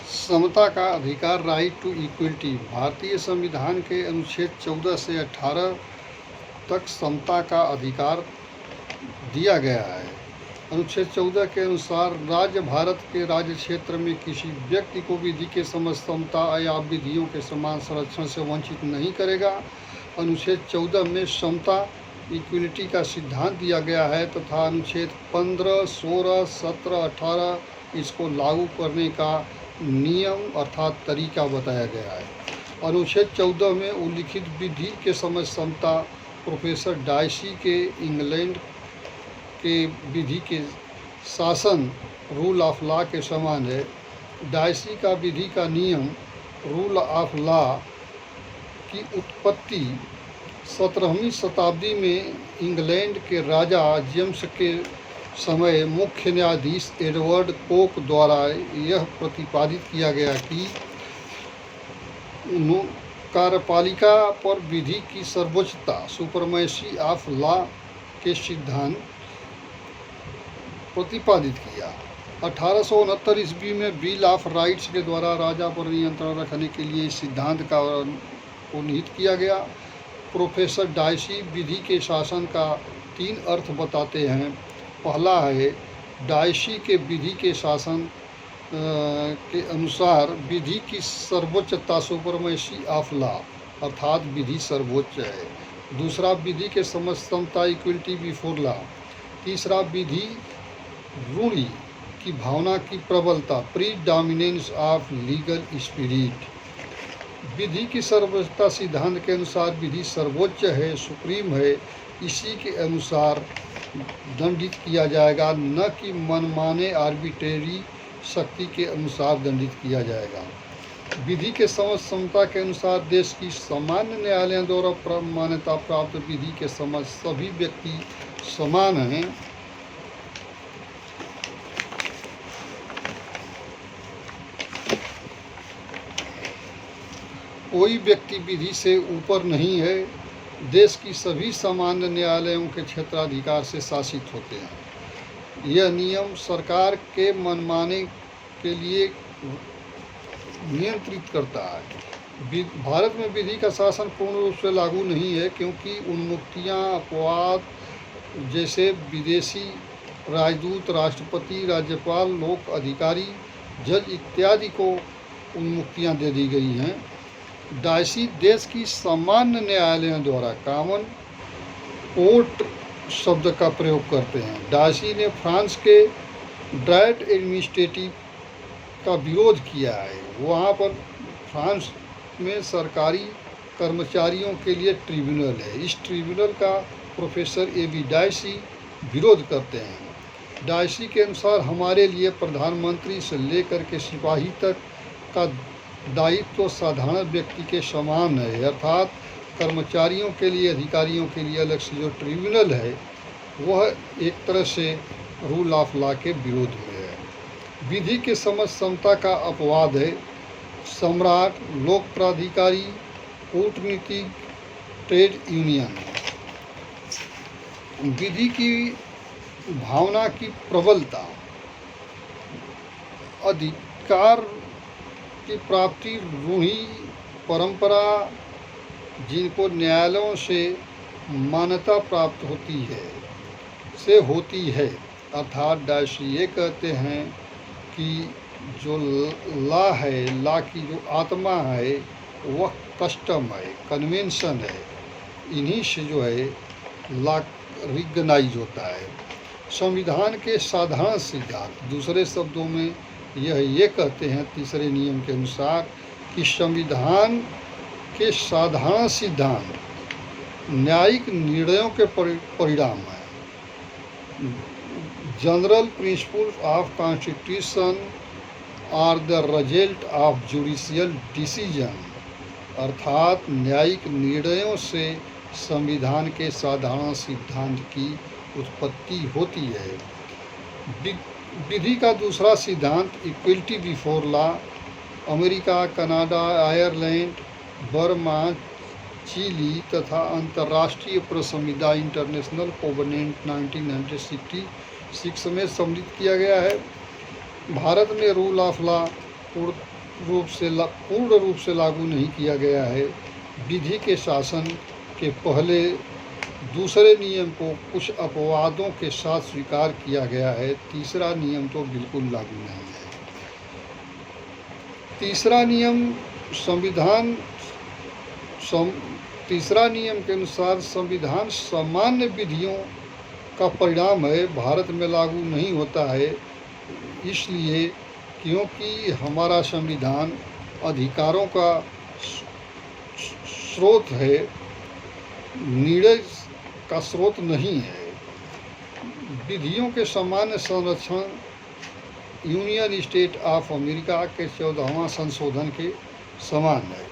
समता का अधिकार, right to equality. भारतीय संविधान के अनुच्छेद 14 से 18 तक समता का अधिकार दिया गया है। अनुच्छेद 14 के अनुसार राज्य भारत के राज्य क्षेत्र में किसी व्यक्ति को विधि के समक्ष समता या विधियों के समान संरक्षण से वंचित नहीं करेगा। अनुच्छेद 14 में समता इक्वलिटी का सिद्धांत दिया गया है तथा अनुच्छेद 15, 16, 17, 18 इसको लागू करने का नियम अर्थात तरीका बताया गया है। अनुच्छेद 14 में उल्लिखित विधि के समक्ष समता प्रोफेसर डायसी के इंग्लैंड के विधि के शासन रूल ऑफ लॉ के समान है। डायसी का विधि का नियम रूल ऑफ लॉ की उत्पत्ति 17वीं शताब्दी में इंग्लैंड के राजा जेम्स के समय मुख्य न्यायाधीश एडवर्ड कोक द्वारा यह प्रतिपादित किया गया कि कार्यपालिका पर विधि की सर्वोच्चता सुपरमेसी ऑफ लॉ के सिद्धांत प्रतिपादित किया। 1869 ईस्वी में बिल ऑफ राइट्स के द्वारा राजा पर नियंत्रण रखने के लिए इस सिद्धांत को निहित किया गया। प्रोफेसर डायसी विधि के शासन का 3 अर्थ बताते हैं। पहला है, डायसी के विधि के शासन के अनुसार विधि की सर्वोच्चता सुपरमेसी ऑफ लॉ अर्थात विधि सर्वोच्च है। दूसरा, विधि के समक्ष समता इक्वलिटी बिफोर लॉ। तीसरा, विधि रूढ़ि की भावना की प्रबलता प्रीडोमिनेंस ऑफ लीगल स्पिरिट। विधि की सर्वोच्चता सिद्धांत के अनुसार विधि सर्वोच्च है, सुप्रीम है, इसी के अनुसार दंडित किया जाएगा, न कि मनमाने आर्बिट्रेरी शक्ति के अनुसार दंडित किया जाएगा। विधि के समक्ष समता के अनुसार देश की सामान्य न्यायालयों द्वारा मान्यता प्राप्त विधि के समक्ष सभी व्यक्ति समान हैं। कोई व्यक्ति विधि से ऊपर नहीं है। देश की सभी सामान्य न्यायालयों के क्षेत्राधिकार से शासित होते हैं। यह नियम सरकार के मनमाने के लिए नियंत्रित करता है। भारत में विधि का शासन पूर्ण रूप से लागू नहीं है क्योंकि उन्मुक्तियां, अपवाद जैसे विदेशी राजदूत, राष्ट्रपति, राज्यपाल, लोक अधिकारी, जज इत्यादि को उन्मुक्तियां दे दी गई हैं। डायसी देश की सामान्य न्यायालयों द्वारा कॉमन कोर्ट शब्द का प्रयोग करते हैं। डायसी ने फ्रांस के ड्राइट एडमिनिस्ट्रेटिव का विरोध किया है। वहाँ पर फ्रांस में सरकारी कर्मचारियों के लिए ट्रिब्यूनल है। इस ट्रिब्यूनल का प्रोफेसर ए.बी. डायसी विरोध करते हैं। डायसी के अनुसार हमारे लिए प्रधानमंत्री से लेकर के सिपाही तक का दायित्व साधारण व्यक्ति के समान है, अर्थात कर्मचारियों के लिए, अधिकारियों के लिए अलग से जो ट्रिब्यूनल है वह एक तरह से रूल ऑफ लॉ के विरोध में है। विधि के समक्ष समता का अपवाद है सम्राट, लोक प्राधिकारी, कूटनीतिक, ट्रेड यूनियन। विधि की भावना की प्रबलता अधिकार की प्राप्ति रूढ़ि परंपरा जिनको न्यायालयों से मान्यता प्राप्त होती है अर्थात डायसी ये कहते हैं कि जो लॉ है, लॉ की जो आत्मा है वह कस्टम है, कन्वेंशन है, इन्हीं से जो है लॉ रिकग्नाइज होता है। संविधान के साधारण सिद्धांत, दूसरे शब्दों में ये कहते हैं तीसरे नियम के अनुसार कि संविधान के साधारण सिद्धांत न्यायिक निर्णयों के परिणाम हैं। General principles of constitution are the result of judicial decision, अर्थात न्यायिक निर्णयों से संविधान के साधारण सिद्धांत की उत्पत्ति होती है। विधि का दूसरा सिद्धांत equality before law America, Canada, Ireland, Burma, Chile तथा अंतर्राष्ट्रीय प्रसंविदा इंटरनेशनल कोवेनेंट 1966 में सम्मिलित किया गया है। भारत में रूल ऑफ लॉ पूर्ण रूप से लागू नहीं किया गया है। विधि के शासन के पहले दूसरे नियम को कुछ अपवादों के साथ स्वीकार किया गया है। तीसरा नियम तो बिल्कुल लागू नहीं है। तीसरा नियम के अनुसार संविधान सामान्य विधियों का परिणाम है, भारत में लागू नहीं होता है। इसलिए क्योंकि हमारा संविधान अधिकारों का स्रोत है, निर्णय का स्रोत नहीं है। विधियों के सामान्य संरक्षण यूनियन स्टेट ऑफ अमेरिका के 14वां संशोधन के समान है।